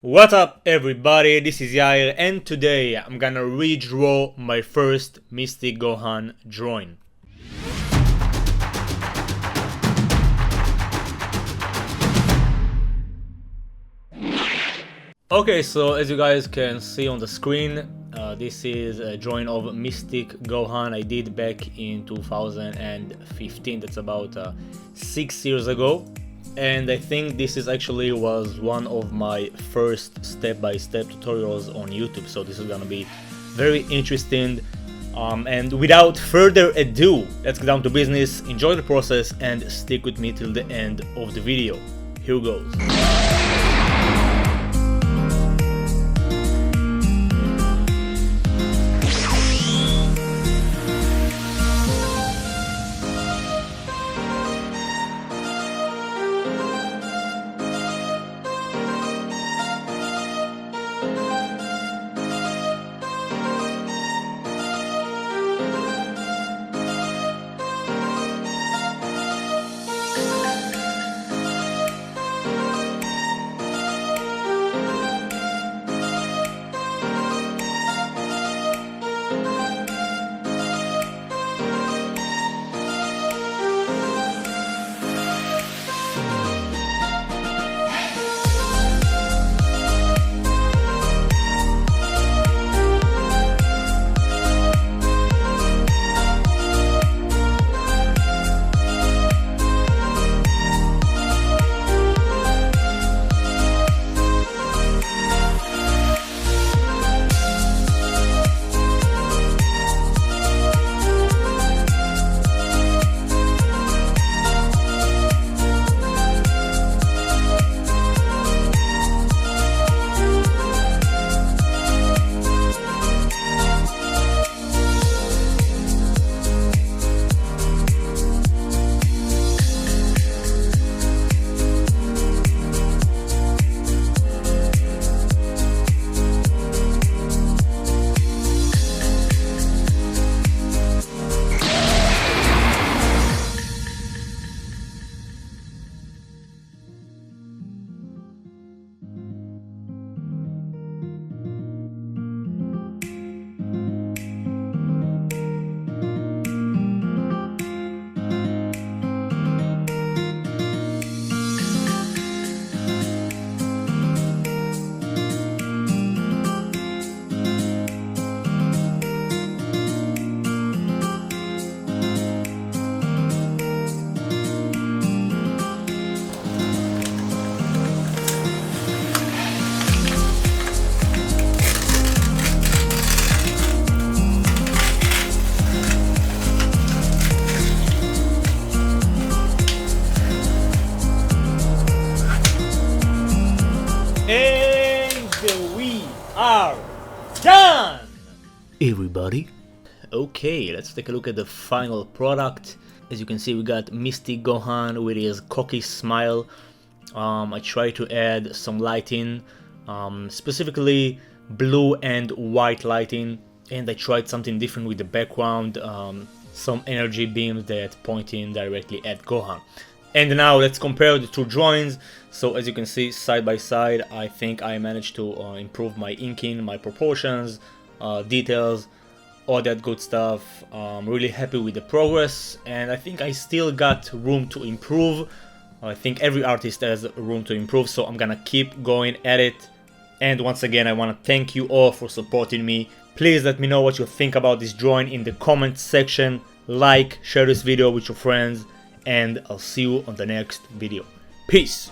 What's up everybody, this is Yair and today I'm gonna redraw my first Mystic Gohan drawing. Okay, so as you guys can see on the screen, this is a drawing of Mystic Gohan I did back in 2015, that's about 6 years ago. And I think this is actually was one of my first step-by-step tutorials on YouTube, so this is gonna be very interesting. And without further ado, let's get down to business, enjoy the process and stick with me till the end of the video. Here goes. And we are done! Everybody. Okay, let's take a look at the final product. As you can see, we got Mystic Gohan with his cocky smile. I tried to add some lighting, specifically blue and white lighting, and I tried something different with the background, some energy beams that pointing directly at Gohan. And now let's compare the two drawings. So as you can see, side by side, I think I managed to improve my inking, my proportions, details, all that good stuff. I'm really happy with the progress, and I think I still got room to improve. I think every artist has room to improve, so I'm gonna keep going at it. And once again, I want to thank you all for supporting me. Please let me know what you think about this drawing in the comment section. Like, share this video with your friends, and I'll see you on the next video. Peace!